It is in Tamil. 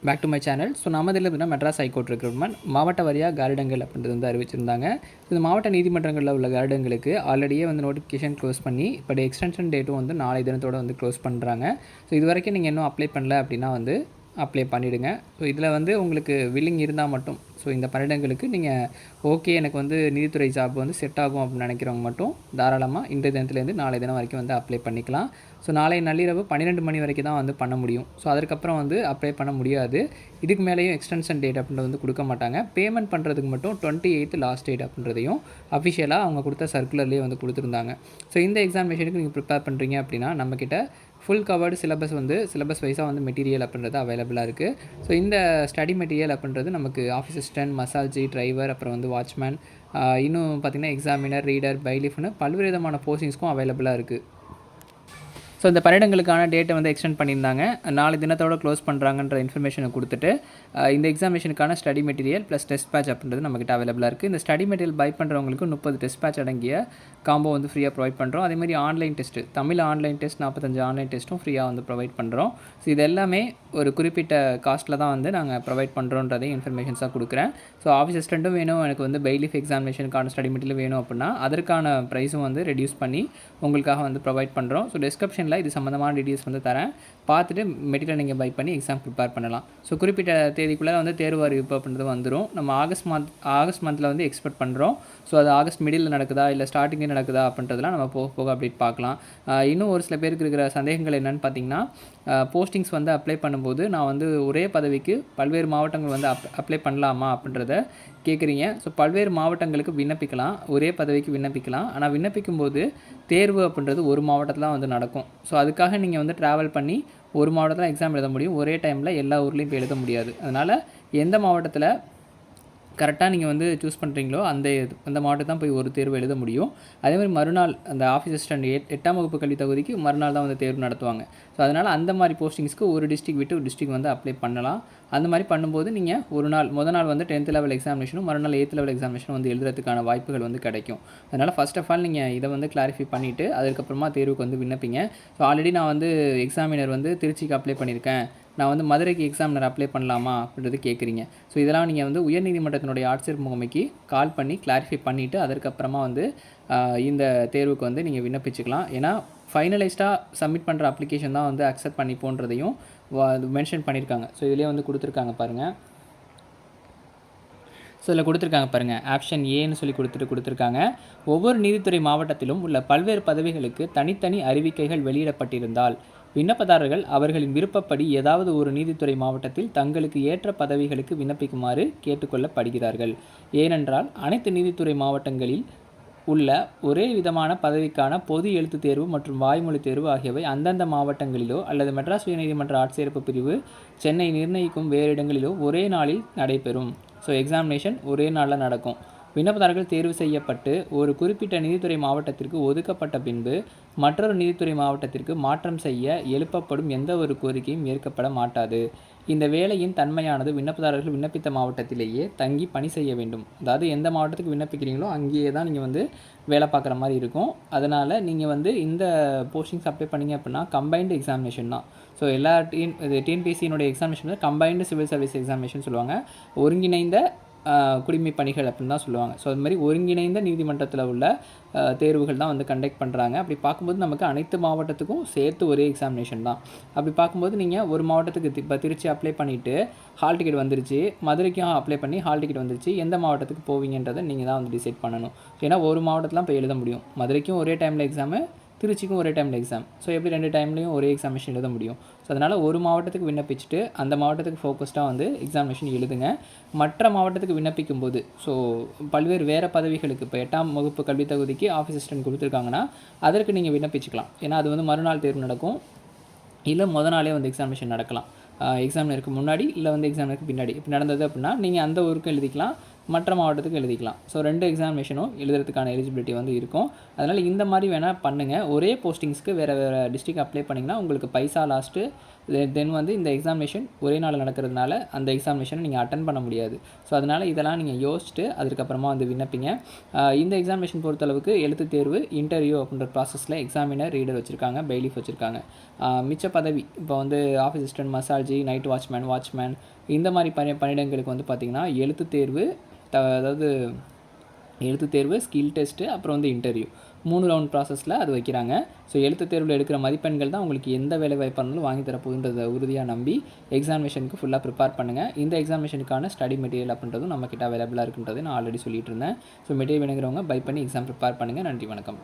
Back to my channel. So நம்ம இதில் பார்த்தீங்கன்னா மெட்ராஸ் ஹைகோர்ட் ரெக்ரூட்மெண்ட் மாவட்ட வாரியாக காரிடங்கள் அப்படின்றது வந்து அறிவிச்சிருந்தாங்க. இந்த மாவட்ட நீதிமன்றங்களில் உள்ள காரிடங்களுக்கு ஆல்ரெடியே வந்து நோட்டிஃபிகேஷன் க்ளோஸ் பண்ணி இப்போ எக்ஸ்டென்ஷன் டேட்டும் வந்து நாளை தினத்தோடு வந்து க்ளோஸ் பண்ணுறாங்க. ஸோ இது வரைக்கும் நீங்கள் இன்னும் அப்ளை பண்ணல அப்படின்னா வந்து அப்ளை பண்ணிவிடுங்க. ஸோ இதில் வந்து உங்களுக்கு வில்லிங் இருந்தால் மட்டும் ஸோ இந்த பணியிடங்களுக்கு நீங்கள் ஓகே எனக்கு வந்து நீதித்துறை ஜாப் வந்து செட் ஆகும் அப்படின்னு நினைக்கிறவங்க மட்டும் தாராளமாக இன்றைய தினத்துலேருந்து நாளை தினம் வரைக்கும் வந்து அப்ளை பண்ணிக்கலாம். ஸோ நாளை நள்ளிரவு 12 மணி வரைக்கும் தான் வந்து பண்ண முடியும். ஸோ அதுக்கப்புறம் வந்து அப்ளை பண்ண முடியாது. இதுக்கு மேலேயும் எக்ஸ்டென்ஷன் டேட் அப்படின்றது வந்து கொடுக்க மாட்டாங்க. பேமெண்ட் பண்ணுறதுக்கு மட்டும் 28th லாஸ்ட் டேட் அப்படின்றதையும் அஃபிஷியலாக அவங்க கொடுத்த சர்க்குலர்லேயே வந்து கொடுத்துருந்தாங்க. ஸோ இந்த எக்ஸாமினேஷனுக்கு நீங்கள் ப்ரிப்பேர் பண்ணுறீங்க அப்படின்னா நம்மக்கிட்ட ஃபுல் கவர்டு சிலபஸ் வைஸாக வந்து மெட்டீரியல் அப்படின்றது அவைலபிளாக இருக்குது. ஸோ இந்த ஸ்டடி மெட்டீரியல் அப்படின்றது நமக்கு ஆஃபீஸ் அசிஸ்டன்ட், மசாஜி, டிரைவர், அப்புறம் வந்து வாட்ச்மேன், இன்னும் பார்த்திங்கன்னா எக்ஸாமினர், ரீடர், பைலிஃப்னு பல்வேறு விதமான போஸ்டிங்ஸ்க்கும் அவைலபிளாக இருக்குது. ஸோ இந்த பணியிடங்களுக்கான டேட்டை வந்து எக்ஸ்டெண்ட் பண்ணியிருந்தாங்க. நாளை தினத்தோடு க்ளோஸ் பண்ணுறாங்கன்ற இன்ஃபர்மேஷனை கொடுத்துட்டு இந்த எக்ஸாமினேஷனுக்கான study material plus test batch அப்படின்றது நம்மகிட்ட அவைலபிளாக இருக்குது. இந்த ஸ்டடி மெட்டீரியல் பை பண்ணுறவங்களுக்கு 30 டெஸ்ட் பேட்ச் அடங்கிய காம்போ வந்து ஃப்ரீயாக ப்ரொவைட் பண்ணுறோம். அதேமாதிரி online test, Tamil online test 45 online டெஸ்ட்டும் ஃப்ரீயாக வந்து ப்ரொவைட் பண்ணுறோம். ஸோ இது எல்லாமே ஒரு குறிப்பிட்ட காஸ்ட்டில் தான் வந்து நாங்கள் ப்ரொவைட் பண்ணுறோன்றதையும் இன்ஃபர்மேஷன்ஸாக கொடுக்குறேன். ஸோ ஆஃபீஸ் அசிஸ்டண்ட்டும் வேணும், எனக்கு வந்து பெய்லிஃப் எக்ஸாமினேஷனுக்கான ஸ்டடி மெட்டீரியல் வேணும் அப்படின்னா அதற்கான ப்ரைஸும் வந்து ரெடியூஸ் பண்ணி உங்களுக்காக வந்து ப்ரொவைட் பண்ணுறோம். ஸோ டிஸ்கிரிப்ஷனில் இது சம்மந்தமான டீட்டெயில்ஸ் வந்து தரேன். பார்த்துட்டு மெட்டீரியல் நீங்கள் பை பண்ணி எக்ஸாம் ப்ரிப்பேர் பண்ணலாம். ஸோ குறிப்பிட்ட தேதிக்குள்ளே வந்து தேர்வு அறிவிப்பு அப்படின்றது வந்துடும். நம்ம ஆகஸ்ட் மந்தில் வந்து எக்ஸ்பெக்ட் பண்ணுறோம். ஸோ அது ஆகஸ்ட் மிடில் நடக்குதா இல்லை ஸ்டார்டிங்கே நடக்குதா அப்படின்றதுலாம் நம்ம போக போக அப்டேட் பார்க்கலாம். இன்னும் ஒரு சில பேருக்கு இருக்கிற சந்தேகங்கள் என்னென்னு பார்த்தீங்கன்னா, போஸ்டிங்ஸ் வந்து அப்ளை பண்ணும்போது நான் வந்து ஒரே பதவிக்கு பல்வேறு மாவட்டங்கள் வந்து அப்ளை பண்ணலாமா அப்படின்றத கேட்குறீங்க. ஸோ பல்வேறு மாவட்டங்களுக்கு விண்ணப்பிக்கலாம், ஒரே பதவிக்கு விண்ணப்பிக்கலாம். ஆனால் விண்ணப்பிக்கும்போது தேர்வு அப்படின்றது ஒரு மாவட்டத்தில் தான் வந்து நடக்கும். ஸோ அதுக்காக நீங்கள் வந்து ட்ராவல் பண்ணி ஒரு மாவட்டத்தில் எக்ஸாம் எழுத முடியும், ஒரே டைமில் எல்லா ஊர்லேயும் போய் எழுத முடியாது. அதனால் எந்த மாவட்டத்தில் கரெக்டாக நீங்கள் வந்து சூஸ் பண்ணுறீங்களோ அந்த மாவட்டத்தை தான் போய் ஒரு தேர்வு எழுத முடியும். அதேமாதிரி மறுநாள் அந்த ஆஃபீஸ் அசிஸ்டன்ட் 8ஆம் வகுப்பு கல்வி தகுதிக்கு மறுநாள் தான் வந்து தேர்வு நடத்துவாங்க. ஸோ அதனால் அந்த மாதிரி போஸ்டிங்ஸ்க்கு ஒரு டிஸ்ட்ரிக் விட்டு ஒரு டிஸ்ட்ரிக் வந்து அப்ளை பண்ணலாம். அந்த மாதிரி பண்ணும்போது நீங்கள் மொதல் நாள் வந்து 10th லெவல் எக்ஸாமினேஷனும் மறுநாள் 8th லெவல் எக்ஸாமினேஷனும் வந்து எழுதுறதுக்கான வாய்ப்புகள் வந்து கிடைக்கும். அதனால் ஃபர்ஸ்ட் ஆஃப் ஆல் நீங்கள் இதை வந்து கிளாரிஃபை பண்ணிவிட்டு அதுக்கப்புறமா தேர்வுக்கு வந்து விண்ணப்பிங்க. ஸோ ஆல்ரெடி நான் வந்து எக்ஸாமினர் வந்து திருச்சிக்கு அப்ளை பண்ணியிருக்கேன், நான் வந்து மதுரைக்கு எக்ஸாமினர் அப்ளை பண்ணலாமா அப்படின்றது கேட்குறீங்க. ஸோ இதெல்லாம் நீங்கள் வந்து உயர்நீதிமன்றத்தினுடைய ஆட்சியர் முகமைக்கு கால் பண்ணி கிளாரிஃபை பண்ணிவிட்டு அதற்கப்புறமா வந்து இந்த தேர்வுக்கு வந்து நீங்கள் விண்ணப்பிச்சுக்கலாம். ஏன்னா ஃபைனலைஸ்டாக சப்மிட் பண்ணுற அப்ளிகேஷன் தான் வந்து அக்செப்ட் பண்ணிப்போன்றதையும் மென்ஷன் பண்ணியிருக்காங்க. ஸோ இதிலே வந்து கொடுத்துருக்காங்க பாருங்கள். ஸோ இதில் கொடுத்துருக்காங்க பாருங்கள், ஆப்ஷன் ஏன்னு சொல்லி கொடுத்துருக்காங்க. ஒவ்வொரு நீதித்துறை மாவட்டத்திலும் உள்ள பல்வேறு பதவிகளுக்கு தனித்தனி அறிவிக்கைகள் வெளியிடப்பட்டிருந்தால் விண்ணப்பதாரர்கள் அவர்களின் விருப்பப்படி ஏதாவது ஒரு நீதித்துறை மாவட்டத்தில் தங்களுக்கு ஏற்ற பதவிகளுக்கு விண்ணப்பிக்குமாறு கேட்டுக்கொள்ளப்படுகிறார்கள். ஏனென்றால் அனைத்து நீதித்துறை மாவட்டங்களில் உள்ள ஒரே விதமான பதவிக்கான பொது எழுத்து தேர்வு மற்றும் வாய்மொழி தேர்வு ஆகியவை அந்தந்த மாவட்டங்களிலோ அல்லது மெட்ராஸ் உயர்நீதிமன்ற ஆட்சேர்ப்பு பிரிவு சென்னை நிர்ணயிக்கும் வேறு இடங்களிலோ ஒரே நாளில் நடைபெறும். ஸோ எக்ஸாமினேஷன் ஒரே நாளில் நடக்கும். விண்ணப்பதாரர்கள் தேர்வு செய்யப்பட்டு ஒரு குறிப்பிட்ட நீதித்துறை மாவட்டத்திற்கு ஒதுக்கப்பட்ட பின்பு மற்றொரு நீதித்துறை மாவட்டத்திற்கு மாற்றம் செய்ய எழுப்பப்படும் எந்த ஒரு கோரிக்கையும் ஏற்கப்பட மாட்டாது. இந்த வேலையின் தன்மையானது விண்ணப்பதாரர்கள் விண்ணப்பித்த மாவட்டத்திலேயே தங்கி பணி செய்ய வேண்டும். அதாவது எந்த மாவட்டத்துக்கு விண்ணப்பிக்கிறீங்களோ அங்கேயே தான் நீங்கள் வந்து வேலை பார்க்குற மாதிரி இருக்கும். அதனால் நீங்கள் வந்து இந்த போஸ்டிங்ஸ் அப்ளை பண்ணிங்க அப்படின்னா கம்பைன்டு எக்ஸாமினேஷன் தான். ஸோ எல்லா டிஎன்பிஎஸ்சியினுடைய எக்ஸாமினேஷன் வந்து கம்பைன்டு சிவில் சர்வீஸ் எக்ஸாமினேஷன் சொல்லுவாங்க. ஒருங்கிணைந்த குடிமை பணிகள் அப்படின்னு தான் சொல்லுவாங்க. ஸோ அது மாதிரி ஒருங்கிணைந்த நீதிமன்றத்தில் உள்ள தேர்வுகள் தான் வந்து கண்டக்ட் பண்ணுறாங்க. அப்படி பார்க்கும்போது நமக்கு அனைத்து மாவட்டத்துக்கும் சேர்த்து ஒரே எக்ஸாமினேஷன் தான். அப்படி பார்க்கும்போது நீங்கள் ஒரு மாவட்டத்துக்கு இப்போ திருச்சி அப்ளை பண்ணிவிட்டு ஹால் டிக்கெட் வந்துருச்சு, மதுரைக்கும் அப்ளை பண்ணி ஹால் டிக்கெட் வந்துருச்சு, எந்த மாவட்டத்துக்கு போவீங்கன்றதை நீங்கள் தான் வந்து டிசைட் பண்ணணும். ஏன்னா ஒரு மாவட்டத்தில் போய் எழுத முடியும், மதுரைக்கும் ஒரே டைமில் எக்ஸாமு, திருச்சிக்கும் ஒரே டைமில் எக்ஸாம். ஸோ எப்படி 2 டைம்லையும் ஒரே எக்ஸாமினேஷன் எழுத முடியும்? ஸோ அதனால் ஒரு மாவட்டத்துக்கு விண்ணப்பிச்சுட்டு அந்த மாவட்டத்துக்கு ஃபோக்கஸ்டாக வந்து எக்ஸாமினேஷன் எழுதுங்க. மற்ற மாவட்டத்துக்கு விண்ணப்பிக்கும் போது ஸோ பல்வேறு வேறு பதவிகளுக்கு இப்போ 8ஆம் வகுப்பு கல்வி தகுதிக்கு ஆஃபீஸ் அசிஸ்டன்ட் கொடுத்துருக்காங்கன்னா அதற்கு நீங்கள் விண்ணப்பிச்சுக்கலாம். ஏன்னா அது வந்து மறுநாள் தேர்வு நடக்கும், இல்லை மொதல் நாளே வந்து எக்ஸாமினேஷன் நடக்கலாம். எக்ஸாமினருக்கு முன்னாடி இல்லை வந்து எக்ஸாமினருக்கு பின்னாடி இப்படி நடந்தது அப்படின்னா நீங்கள் அந்த ஊருக்கும் எழுதிக்கலாம், மற்ற மாவட்டத்துக்கு எழுதிக்கலாம். ஸோ 2 எக்ஸாமினேஷனும் எழுதுறதுக்கான எலிஜிபிலிட்டி வந்து இருக்கும். அதனால் இந்த மாதிரி வேணால் பண்ணுங்கள். ஒரே போஸ்டிங்ஸ்க்கு வேறு டிஸ்ட்ரிக்ட் அப்ளை பண்ணிங்கன்னா உங்களுக்கு பைசா லாஸ்ட்டு. தென் வந்து இந்த எக்ஸாமினேஷன் ஒரே நாள் நடக்கிறதுனால அந்த எக்ஸாமினேஷனை நீங்கள் அட்டன் பண்ண முடியாது. ஸோ அதனால் இதெல்லாம் நீங்கள் யோசிச்சுட்டு அதுக்கப்புறமா வந்து விண்ணப்பிங்க. இந்த எக்ஸாமினேஷன் பொறுத்தளவுக்கு எழுத்து தேர்வு, இன்டர்வியூ அப்படின்ற ப்ராசஸில் எக்ஸாமினர், ரீடர் வச்சுருக்காங்க, பெய்லிஃப் வச்சுருக்காங்க. மிச்ச பதவி இப்போ வந்து ஆஃபீஸ் அசிஸ்டன்ட், மசாஜி, நைட் வாட்ச்மேன் இந்த மாதிரி பணியிடங்களுக்கு வந்து பார்த்திங்கன்னா எழுத்து தேர்வு, அதாவது எழுத்து தேர்வு, ஸ்கில் டெஸ்ட்டு, அப்புறம் வந்து இன்டர்வியூ 3 ரவுண்ட் ப்ராசஸில் அது வைக்கிறாங்க. ஸோ எழுத்து தேர்வில் எடுக்கிற மதிப்பெண்கள் தான் உங்களுக்கு எந்த வேலை வாய்ப்பானாலும் வாங்கி தரப்போகுன்றதை உறுதியாக நம்பி எக்ஸாமினேஷனுக்கு ஃபுல்லாக ப்ரிப்பேர் பண்ணுங்கள். இந்த எக்ஸாமினேஷனுக்கான ஸ்டடி மெட்டீரியல் அப்படின்றதும் நம்மக்கிட்ட அவைலபிளாக இருக்குன்றதை நான் ஆல்ரெடி சொல்லிட்டு இருந்தேன். ஸோ மெட்டீரியல் வேணுங்கிறவங்க பை பண்ணி எக்ஸாம் ப்ரிப்பேர் பண்ணுங்கள். நன்றி, வணக்கம்.